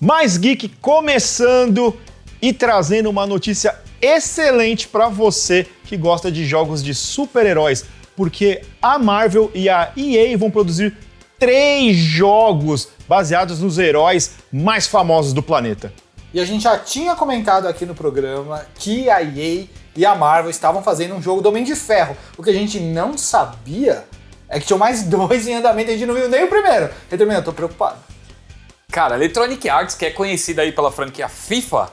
Mais Geek começando e trazendo uma notícia excelente para você que gosta de jogos de super-heróis, porque a Marvel e a EA vão produzir 3 jogos baseados nos heróis mais famosos do planeta. E a gente já tinha comentado aqui no programa que a EA e a Marvel estavam fazendo um jogo do Homem de Ferro. O que a gente não sabia é que tinham mais 2 em andamento, a gente não viu nem o primeiro. Eu tô preocupado. Cara, Electronic Arts, que é conhecida aí pela franquia FIFA,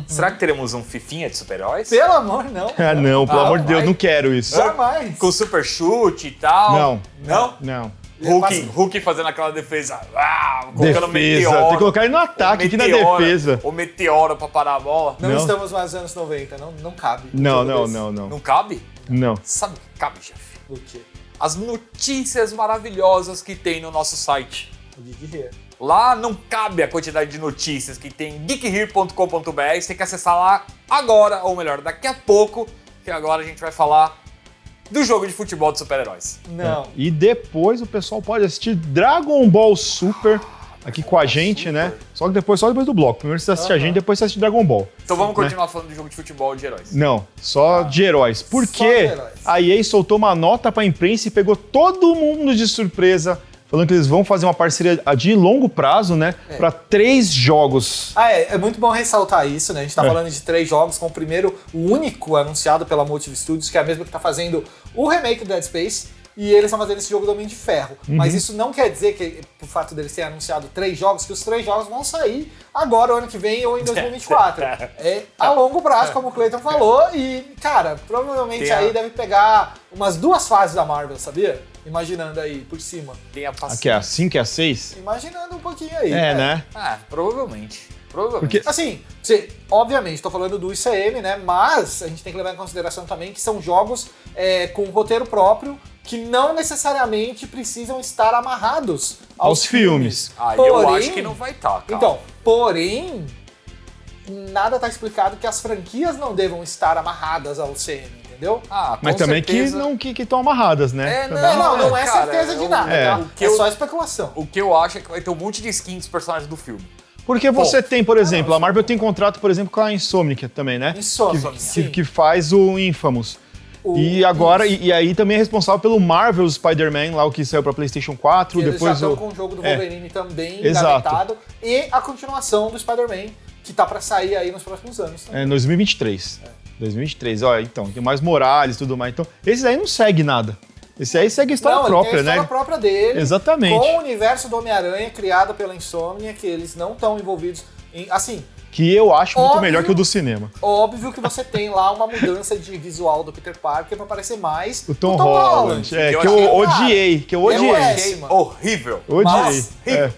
será que teremos um fifinha de super-heróis? Pelo amor, não. Ah, não, pelo amor de Deus, não quero isso. Jamais. Com super chute e tal? Não. Não? Não. Hulk fazendo aquela defesa, colocando Defesa, meteoro. tem que colocar ele no ataque, aqui na defesa. O meteoro pra parar a bola. Não, Não. estamos mais nos anos 90, não cabe. Não. Não cabe? Não. Sabe o que cabe, chefe? O quê? As notícias maravilhosas que tem no nosso site. O Geek Here. Lá não cabe a quantidade de notícias que tem em geekhere.com.br, você tem que acessar lá agora, ou melhor, daqui a pouco, que agora a gente vai falar do jogo de futebol de super-heróis. Não. E depois o pessoal pode assistir Dragon Ball Super aqui com a gente, né? Só depois do bloco. Primeiro você assiste a gente, depois você assiste Dragon Ball. Então vamos continuar falando do jogo de futebol de heróis. Não, só de heróis. Só de Porque heróis. a EA soltou uma nota pra imprensa e pegou todo mundo de surpresa, falando que eles vão fazer uma parceria de longo prazo, né? Pra 3 jogos. É muito bom ressaltar isso, né? A gente tá falando de 3 jogos, com o primeiro, o único anunciado pela Motive Studios, que é a mesma que tá fazendo o remake do Dead Space, e eles estão fazendo esse jogo do Homem de Ferro. Mas isso não quer dizer que, por fato deles terem anunciado 3 jogos, que os 3 jogos vão sair agora, ano que vem, ou em 2024. É a longo prazo, como o Clayton falou, e, cara, provavelmente aí deve pegar umas 2 fases da Marvel, sabia? Imaginando aí, por cima. Tem a Aqui é a 5 e a 6? Imaginando um pouquinho aí. Né? Provavelmente. Porque Assim, obviamente, estou falando do ICM, né? Mas a gente tem que levar em consideração também que são jogos com roteiro próprio que não necessariamente precisam estar amarrados aos filmes. Eu acho que não vai estar, cara. Então, porém, nada está explicado que as franquias não devam estar amarradas ao CM. Entendeu? mas também que estão amarradas, né? Não é cara, certeza de nada, tá? É só especulação. O que eu acho é que vai ter um monte de skins dos personagens do filme. Porque você tem, por exemplo, a Marvel tem contrato, por exemplo, com a Insomniac também, né? Que faz o Infamous. E agora, e aí também é responsável pelo Marvel Spider-Man, lá o que saiu pra PlayStation 4. Eles depois já estão com o jogo do Wolverine também Exato. engavetado. E a continuação do Spider-Man, que tá pra sair aí nos próximos anos. Em 2023. 2023, ó, então, tem mais Morales e tudo mais. Então, esse aí não segue nada. Esse aí segue a história própria, tem a história né? própria dele. Exatamente. Com o universo do Homem-Aranha criado pela Insomnia, que eles não estão envolvidos em... Assim, que eu acho muito óbvio, melhor que o do cinema. Óbvio que você tem lá uma mudança de visual do Peter Parker pra parecer mais o Tom Holland. Que eu odiei. Horrível. Mas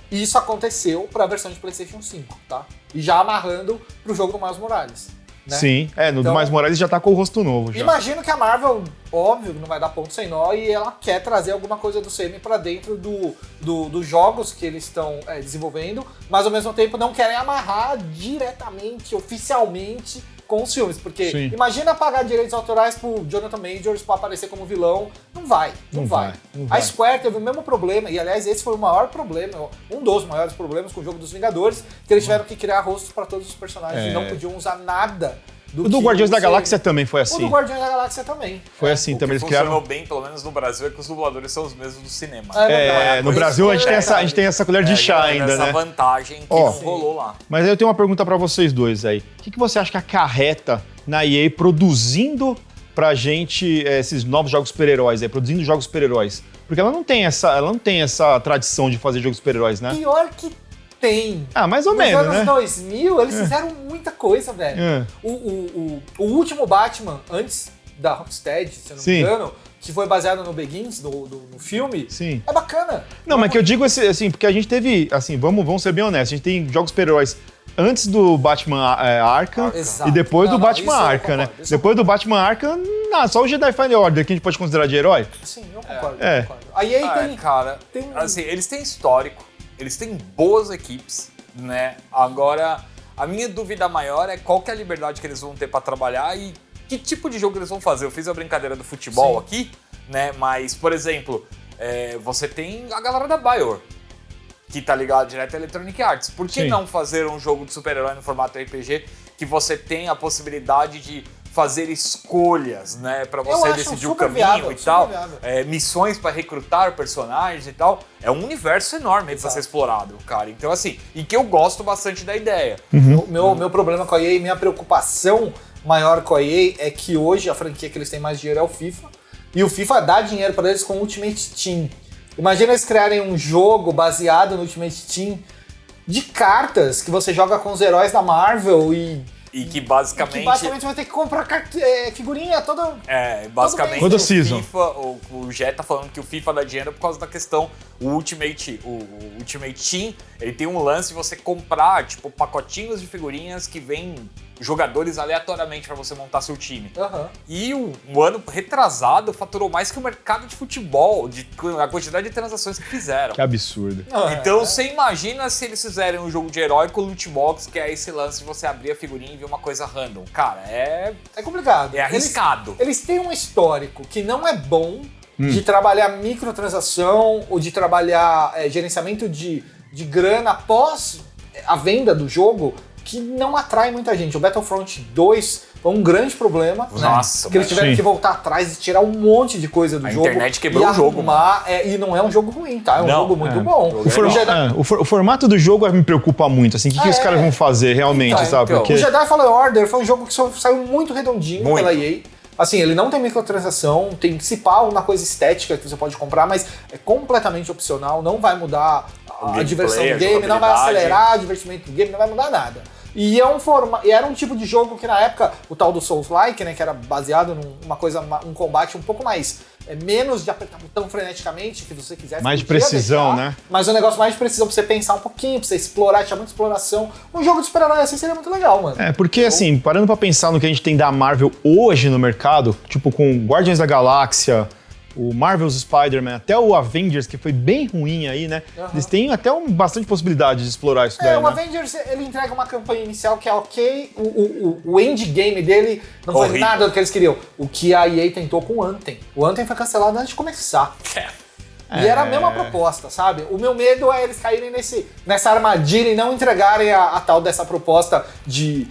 isso aconteceu pra versão de PlayStation 5, tá? E já amarrando pro jogo do Miles Morales. Né? Sim, no do Miles Morales já tá com o rosto novo. Já. Imagino que a Marvel, óbvio, não vai dar ponto sem nó e ela quer trazer alguma coisa do CM pra dentro dos jogos que eles estão desenvolvendo, mas ao mesmo tempo não querem amarrar diretamente, oficialmente, com os filmes. Porque imagina pagar direitos autorais pro Jonathan Majors pra aparecer como vilão. Não vai. A Square teve o mesmo problema, e aliás, esse foi o maior problema, um dos maiores problemas com o jogo dos Vingadores, que eles tiveram que criar rostos pra todos os personagens e não podiam usar nada o do Guardiões da Galáxia também foi assim. O do Guardiões da Galáxia também. Foi assim também. O que funcionou bem, pelo menos no Brasil, é que os dubladores são os mesmos do cinema. No Brasil a gente tem essa colher de chá ainda, essa né? vantagem que não rolou lá. Mas aí eu tenho uma pergunta pra vocês dois aí. O que você acha que acarreta na EA produzindo pra gente esses novos jogos super-heróis aí, produzindo jogos super-heróis? Porque ela não tem essa tradição de fazer jogos super-heróis, né? Pior que tem. Mais ou menos, né? Nos anos 2000, eles fizeram muita coisa, velho. O último Batman, antes da Rocksteady, se eu não me engano, que foi baseado no Begins, no filme, é bacana. Não, mas que eu digo assim, porque a gente teve, assim, vamos ser bem honestos, a gente tem jogos super-heróis antes do Batman Arkham e depois do Batman Arkham, né? Depois do Batman Arkham, só o Jedi Fallen Order que a gente pode considerar de herói. Sim, eu concordo. Aí tem... Cara, assim, eles têm histórico, eles têm boas equipes, né? Agora, a minha dúvida maior é qual que é a liberdade que eles vão ter pra trabalhar e que tipo de jogo eles vão fazer. Eu fiz a brincadeira do futebol aqui, né? Mas, por exemplo, você tem a galera da BioWare, que tá ligado direto à Electronic Arts. Por que Sim. não fazer um jogo de super-herói no formato RPG que você tem a possibilidade de fazer escolhas, né, pra você acho decidir o super caminho viável, e tal, super viável. missões pra recrutar personagens e tal, é um universo enorme aí pra ser explorado, cara. Então assim, e que eu gosto bastante da ideia. Meu problema com a EA, minha preocupação maior com a EA é que hoje a franquia que eles têm mais dinheiro é o FIFA, e o FIFA dá dinheiro pra eles com o Ultimate Team. Imagina eles criarem um jogo baseado no Ultimate Team de cartas que você joga com os heróis da Marvel e Que basicamente vai ter que comprar figurinha toda. Basicamente Todo o season. FIFA, o Jé tá falando que o FIFA dá dinheiro por causa da questão, o Ultimate Team, ele tem um lance de você comprar, tipo, pacotinhos de figurinhas que vêm jogadores aleatoriamente pra você montar seu time. Aham. E o ano retrasado faturou mais que o mercado de futebol, a quantidade de transações que fizeram. Que absurdo. Então você imagina se eles fizerem um jogo de herói com loot box, que é esse lance de você abrir a figurinha e ver uma coisa random. Cara, É complicado. é arriscado. Eles têm um histórico que não é bom de trabalhar microtransação ou de trabalhar gerenciamento de grana após a venda do jogo, que não atrai muita gente. O Battlefront 2 foi um grande problema. Nossa, né? Que eles tiveram sim. que voltar atrás e tirar um monte de coisa do A jogo. internet quebrou e o jogo, arrumar, e não é um jogo ruim, tá? É um Não, jogo muito é. bom. O formato do jogo me preocupa muito, assim, o que os caras vão fazer realmente, Então, sabe? então, Porque O Jedi Fallen Order foi um jogo que saiu muito redondinho Muito. pela EA. Assim, ele não tem microtransação, tem se pá uma coisa estética que você pode comprar, mas é completamente opcional, não vai mudar a gameplay, diversão a do game, não vai jogabilidade. acelerar o divertimento do game, não vai mudar nada. E era um tipo de jogo que na época, o tal do Souls-like, né, que era baseado numa coisa, um combate um pouco mais, menos de apertar botão freneticamente, que você quisesse. Mais de podia precisão, deixar, né? Mas um negócio mais de precisão pra você pensar um pouquinho, pra você explorar, tinha muita exploração. Um jogo de super-herói assim seria muito legal, mano. porque assim, parando pra pensar no que a gente tem da Marvel hoje no mercado, tipo com Guardiões da Galáxia, o Marvel's Spider-Man, até o Avengers, que foi bem ruim aí, né? Eles têm até bastante possibilidade de explorar isso daí, O né? Avengers, ele entrega uma campanha inicial que é ok, o endgame dele não foi Horrível. nada do que eles queriam. O que a EA tentou com o Anthem. O Anthem foi cancelado antes de começar. E era a mesma proposta, sabe? O meu medo é eles caírem nessa armadilha e não entregarem a tal dessa proposta de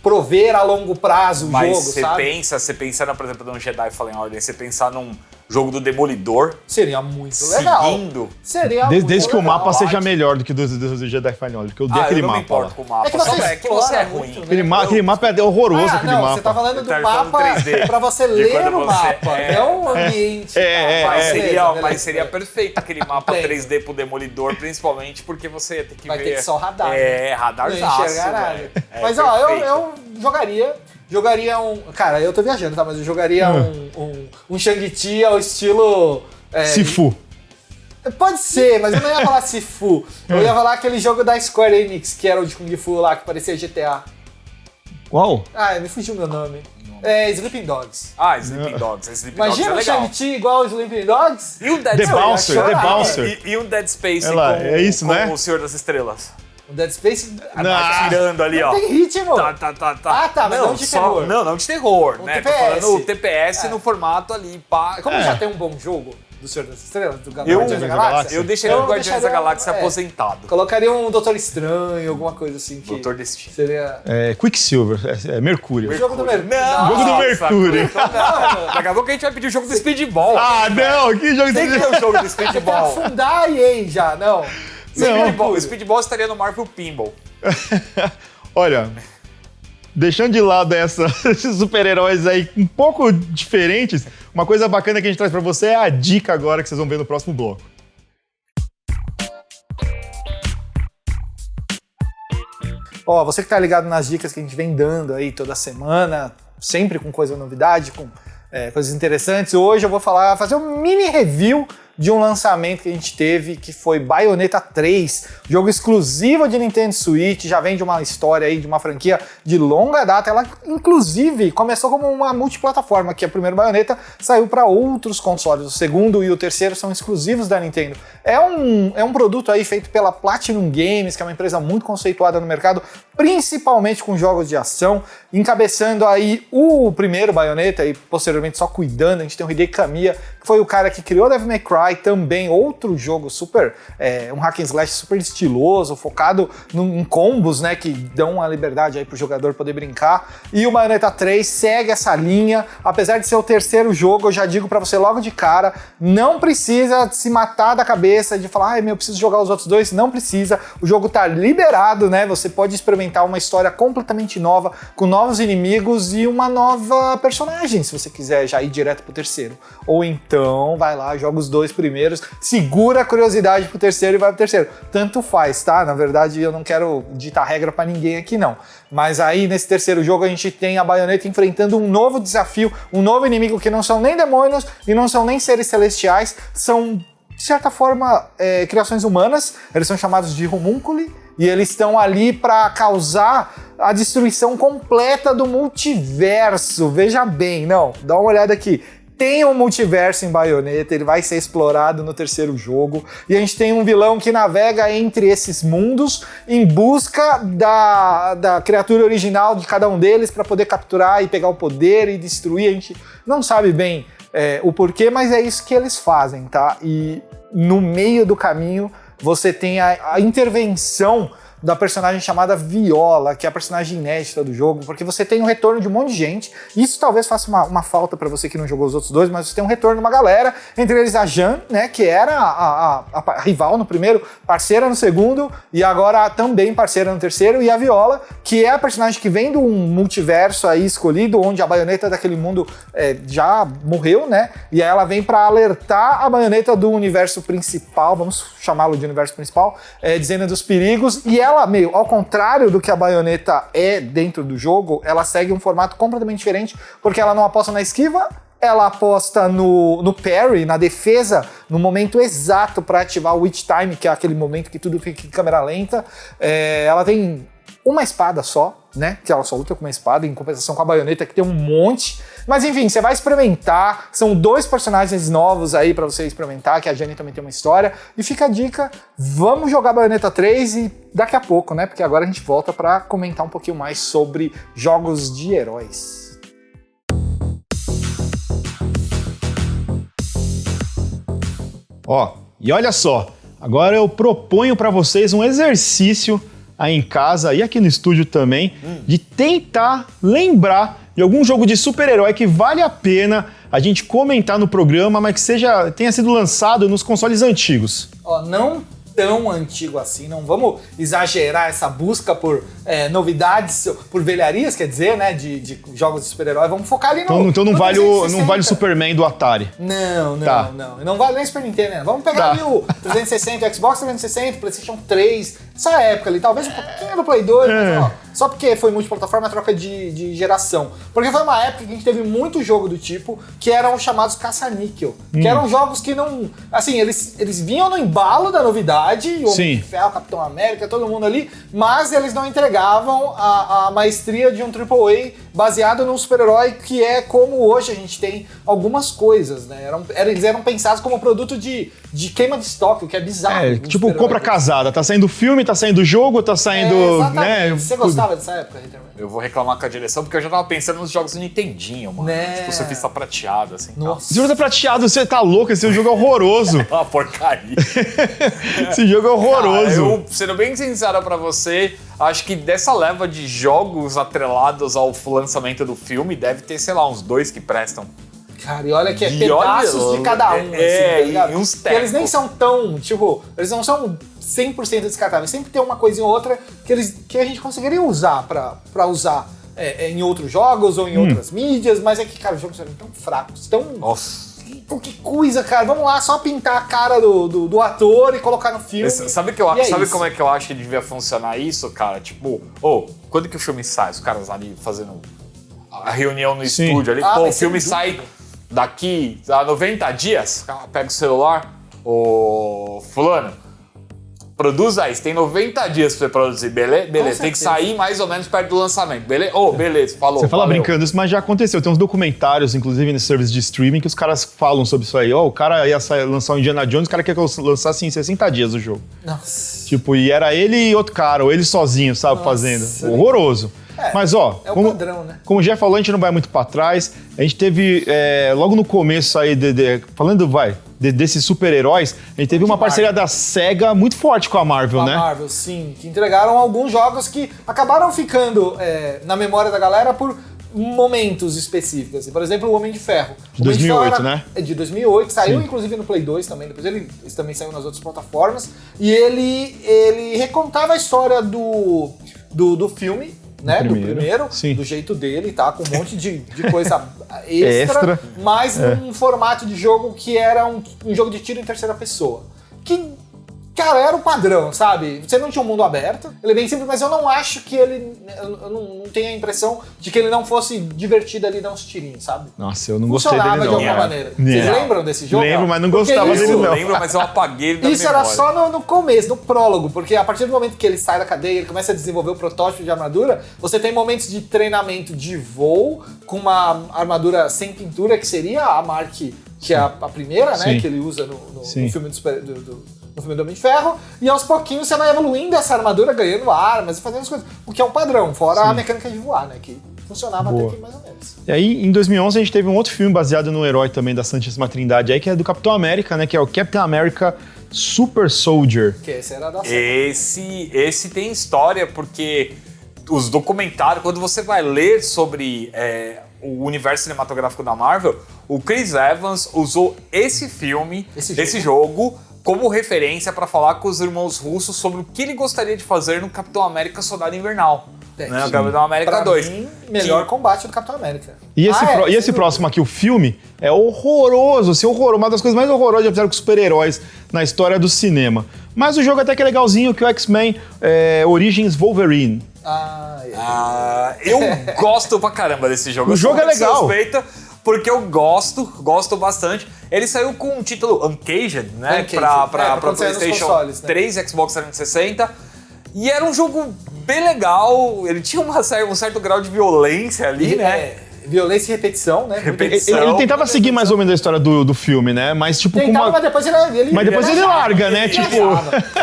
prover a longo prazo o Mas jogo, você sabe? você pensa, por exemplo, num Jedi Fallen Order, você pensar num jogo do Demolidor Seria muito legal. seguindo. Seria Desde muito que o legal. mapa seja melhor do que do Jedi Fallen Order, porque eu odeio aquele eu não me mapa lá. importo com o mapa. É que você Só que você é explora ruim. muito, né? Aquele mapa é horroroso, aquele não, mapa. você tá falando do Ele tá falando mapa 3D, pra você de ler quando o você- mapa, não o ambiente. Mas seria perfeito aquele mapa Tem. 3D pro Demolidor, principalmente porque você ia ter que Vai ver... ter que só radar. Não radarzaço, enxergar nada. velho. Mas ó, perfeito. eu jogaria um... Cara, eu tô viajando, tá? Mas eu jogaria um Shang-Chi ao estilo... Sifu. Pode ser, mas eu não ia falar Sifu. Eu ia falar aquele jogo da Square Enix, que era o de Kung Fu lá, que parecia GTA. Qual? Me fugiu meu nome. Sleeping Dogs. Sleeping Dogs. Sleeping Imagina o Dogs é legal. Shang-Chi igual o Sleeping Dogs? E o Dead The Space? Bouncer, chorar, The né? Bouncer. E o Dead Space É lá, com, é isso, com né? o Senhor das Estrelas. O Dead Space... Atirando ali, ó. Não tem ritmo. Tá. Ah, tá, mas não de terror. Não de terror, né? Tô TPS. falando o TPS no formato ali, pá. Como já tem um bom jogo do Senhor das Estrelas, do Eu, Guardiões da Galáxia, eu deixaria o Guardiões da deixaria- Galáxia aposentado. Colocaria um Doutor Estranho, alguma coisa assim. Que Doutor Destino. seria... Quicksilver, Mercúrio. O jogo do Mercúrio. Não, Jogo do nossa, Mercúrio. então não. Daqui a pouco a gente vai pedir o jogo do Speedball. Ah, não, que jogo Tem que ter o jogo do Você quer Speedball. afundar a EA já, não. Speedball. O Speedball estaria no Marvel Pinball. Olha, deixando de lado esses super-heróis aí um pouco diferentes, uma coisa bacana que a gente traz pra você é a dica agora que vocês vão ver no próximo bloco. Ó, você que tá ligado nas dicas que a gente vem dando aí toda semana, sempre com coisa novidade, com coisas interessantes. Hoje eu vou fazer um mini review de um lançamento que a gente teve, que foi Bayonetta 3, jogo exclusivo de Nintendo Switch, já vem de uma história aí, de uma franquia de longa data. Ela, inclusive, começou como uma multiplataforma, que o primeiro Bayonetta saiu para outros consoles. O segundo e o terceiro são exclusivos da Nintendo. É um produto aí feito pela Platinum Games, que é uma empresa muito conceituada no mercado, principalmente com jogos de ação, encabeçando aí o primeiro Bayonetta e posteriormente só cuidando. A gente tem o Hideki Kamiya, que foi o cara que criou Devil May Cry, Fly também, outro jogo super, um hack and slash super estiloso, focado em combos, né, que dão a liberdade aí pro jogador poder brincar. E o Bayonetta 3 segue essa linha, apesar de ser o terceiro jogo, eu já digo pra você logo de cara, não precisa se matar da cabeça de falar, eu preciso jogar os outros dois, não precisa, o jogo tá liberado, né, você pode experimentar uma história completamente nova, com novos inimigos e uma nova personagem, se você quiser já ir direto pro terceiro. Ou então, vai lá, joga os dois primeiros, segura a curiosidade pro terceiro e vai pro terceiro. Tanto faz, tá? Na verdade, eu não quero ditar regra pra ninguém aqui, não. Mas aí, nesse terceiro jogo, a gente tem a Bayonetta enfrentando um novo desafio, um novo inimigo que não são nem demônios e não são nem seres celestiais, são, de certa forma, criações humanas, eles são chamados de homúnculi, e eles estão ali para causar a destruição completa do multiverso. Veja bem, não, dá uma olhada aqui. Tem um multiverso em Bayonetta, ele vai ser explorado no terceiro jogo, e a gente tem um vilão que navega entre esses mundos em busca da criatura original de cada um deles para poder capturar e pegar o poder e destruir. A gente não sabe bem o porquê, mas é isso que eles fazem, tá? E no meio do caminho você tem a intervenção da personagem chamada Viola, que é a personagem inédita do jogo, porque você tem o retorno de um monte de gente. Isso talvez faça uma falta pra você que não jogou os outros dois, mas você tem um retorno de uma galera, entre eles a Jean, né, que era a rival no primeiro, parceira no segundo, e agora também parceira no terceiro, e a Viola, que é a personagem que vem de um multiverso aí escolhido, onde a Bayonetta daquele mundo já morreu, né, e aí ela vem pra alertar a Bayonetta do universo principal, vamos chamá-lo de universo principal, dizendo dos perigos, e ela, meio ao contrário do que a Bayonetta é dentro do jogo, ela segue um formato completamente diferente, porque ela não aposta na esquiva, ela aposta no parry, na defesa, no momento exato para ativar o Witch Time, que é aquele momento que tudo fica em câmera lenta. Ela tem uma espada só, né? Que ela só luta com uma espada, em compensação com a Bayonetta, que tem um monte. Mas enfim, você vai experimentar. São dois personagens novos aí pra você experimentar, que a Jenny também tem uma história. E fica a dica, vamos jogar Bayonetta 3 e daqui a pouco, né? Porque agora a gente volta pra comentar um pouquinho mais sobre jogos de heróis. E olha só, agora eu proponho pra vocês um exercício aí em casa e aqui no estúdio também, de tentar lembrar de algum jogo de super-herói que vale a pena a gente comentar no programa, mas que tenha sido lançado nos consoles antigos. Não tão antigo assim, não vamos exagerar essa busca por novidades, por velharias, quer dizer, né, de jogos de super-herói. Vamos focar ali no... Então não vale o Superman do Atari. Não. Não vale nem Super Nintendo, né? Vamos pegar ali o 360, o Xbox 360, PlayStation 3, essa época ali, talvez um pouquinho do Play 2, mas, só porque foi multiplataforma, troca de geração. Porque foi uma época que a gente teve muito jogo do tipo, que eram os chamados caça-níquel, que eram jogos que não... Assim, eles vinham no embalo da novidade, o Homem de Ferro, Capitão América, todo mundo ali, mas eles não entregavam a maestria de um AAA baseado num super-herói que é como hoje a gente tem algumas coisas, né? Eles eram pensados como produto de queima de estoque, o que é bizarro. Tipo compra casada, tá saindo filme, tá saindo jogo, tá saindo... Exatamente. Você gostava dessa época, Ritter? Eu vou reclamar com a direção, porque eu já tava pensando nos jogos do Nintendinho, mano. Né? Tipo, surfista prateado, assim. Nossa. Esse jogo tá prateado, você tá louco, esse jogo é horroroso. É uma porcaria. Esse jogo é horroroso. Eu, sendo bem sincero pra você, acho que dessa leva de jogos atrelados ao lançamento do filme, deve ter, sei lá, uns 2 que prestam. Cara, e olha que é pedaços de cada um. E uns tecos. Eles nem são tão, eles não são 100% descartáveis. Sempre tem uma coisinha ou outra que a gente conseguiria usar pra usar em outros jogos ou em outras mídias, mas é que, cara, os jogos eram tão fracos, tão... Nossa. Que coisa, cara. Vamos lá, só pintar a cara do ator e colocar no filme. Sabe como é que eu acho que devia funcionar isso, cara? Tipo, quando que o filme sai? Os caras ali fazendo a reunião no estúdio ali. O filme sai daqui a 90 dias. O cara pega o celular, fulano, produz aí, você tem 90 dias pra você produzir, beleza? Tem que sair mais ou menos perto do lançamento, beleza? Beleza, falou. Você fala valeu. brincando isso, mas já aconteceu. Tem uns documentários, inclusive, nesse serviço de streaming, que os caras falam sobre isso aí. O cara ia lançar o Indiana Jones, o cara quer que eu lançasse em 60 dias o jogo. Nossa. Tipo, e era ele e outro cara, ou ele sozinho, sabe, fazendo. Horroroso. Mas, é o padrão, né? Como o Jeff falou, a gente não vai muito pra trás. A gente teve, logo no começo aí, falando, desses super-heróis, a gente teve uma parceria da SEGA muito forte com a Marvel, né? A Marvel, sim, que entregaram alguns jogos que acabaram ficando na memória da galera por momentos específicos. Assim, por exemplo, o Homem de Ferro. De 2008, né? É de 2008, saiu inclusive no Play 2 também, depois ele também saiu nas outras plataformas, e ele recontava a história do filme, né, do primeiro, do jeito dele, tá? Com um monte de coisa extra, mas num formato de jogo que era um jogo de tiro em terceira pessoa. Que, cara, era o padrão, sabe? Você não tinha um mundo aberto, ele é bem simples, mas eu não acho que ele... Eu não tenho a impressão de que ele não fosse divertido ali dar uns tirinhos, sabe? Nossa, eu não gostei dele não. Funcionava de alguma maneira. Vocês lembram desse jogo? Lembro, mas não gostava dele não. Eu lembro, mas eu apaguei ele da Isso memória. era só no começo, no prólogo, porque a partir do momento que ele sai da cadeia, ele começa a desenvolver o protótipo de armadura, você tem momentos de treinamento de voo com uma armadura sem pintura, que seria a Mark, que é a primeira, né, que ele usa no filme no filme do Homem de Ferro, e aos pouquinhos você vai evoluindo essa armadura, ganhando armas e fazendo as coisas, o que é um padrão, fora a mecânica de voar, né, que funcionava até aqui mais ou menos. E aí, em 2011, a gente teve um outro filme baseado no herói também da Santíssima Trindade aí, que é do Capitão América, né, que é o Captain America Super Soldier. Que esse era da série. Esse tem história, porque os documentários, quando você vai ler sobre o universo cinematográfico da Marvel, o Chris Evans usou esse filme, esse jogo como referência para falar com os irmãos russos sobre o que ele gostaria de fazer no Capitão América Soldado Invernal. Né? O Capitão América 2. Mim, melhor combate do Capitão América. E esse próximo aqui, o filme, é horroroso, assim, uma das coisas mais horrorosas já fizeram com super-heróis na história do cinema. Mas o jogo até que é legalzinho, que é o X-Men Origins Wolverine. Eu gosto pra caramba desse jogo. O jogo é legal. Suspeita, porque eu gosto bastante. Ele saiu com um título Uncaged, né? Pra PlayStation consoles, 3 e Xbox 360. E era um jogo bem legal. Ele tinha um certo grau de violência ali, né? Violência e repetição, né? Ele tentava seguir mais ou menos a história do filme, né? Mas tipo mas depois ele larga, né? Tipo,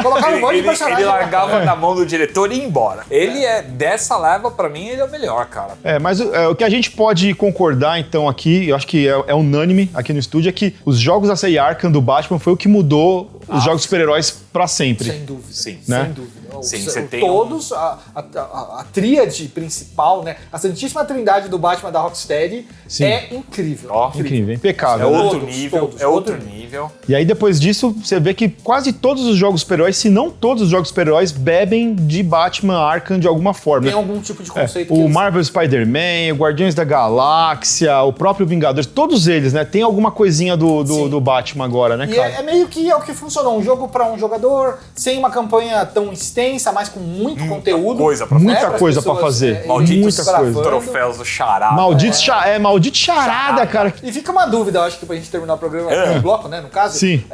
colocaram um monte de personagem. Ele largava na mão do diretor e ia embora. Ele dessa leva, pra mim, ele é o melhor, cara. Mas o que a gente pode concordar, então, aqui, eu acho que é unânime aqui no estúdio, é que os jogos da série Arkham do Batman foi o que mudou os jogos de super-heróis pra sempre. Sem dúvida. Sim. Sem dúvida. Sim, você tem todos, a tríade principal, né? A Santíssima Trindade do Batman da Rocksteady é incrível. Incrível, impecável. É outro nível, outro nível. E aí depois disso, você vê que quase todos os jogos super-heróis, se não todos os jogos super-heróis, bebem de Batman Arkham de alguma forma. Tem algum tipo de conceito. O Marvel Spider-Man, o Guardiões da Galáxia, o próprio Vingadores, todos eles, né? Tem alguma coisinha do Batman agora, né, cara? E é meio que é o que funcionou. Um jogo para um jogador, sem uma campanha tão extensa, mas com muito conteúdo. Muita coisa pra fazer. Malditos muita troféus do Charada. Maldito charada, cara. E fica uma dúvida, eu acho que pra gente terminar o programa, o bloco, né, no caso. Sim.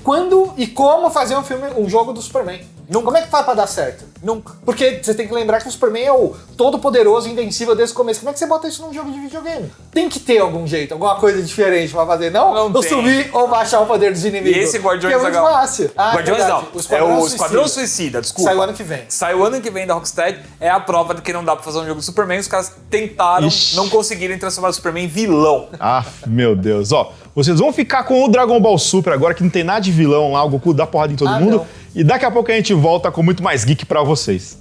Quando e como fazer um jogo do Superman? Como é que faz pra dar certo? Nunca. Porque você tem que lembrar que o Superman é o todo-poderoso, invencível desde o começo. Como é que você bota isso num jogo de videogame? Tem que ter algum jeito, alguma coisa diferente pra fazer. Não subir ou baixar o poder dos inimigos. E esse Guardiões da Galáxia. Fácil. Guardiões não. É o Esquadrão Suicida, desculpa. Sai o ano que vem. Sai o ano que vem da Rocksteady. É a prova de que não dá pra fazer um jogo do Superman. Os caras tentaram, não conseguiram transformar o Superman em vilão. Meu Deus. Ó, vocês vão ficar com o Dragon Ball Super agora, que não tem nada de vilão lá. O Goku dá porrada em todo mundo. Não. E daqui a pouco a gente volta com muito mais geek pra vocês.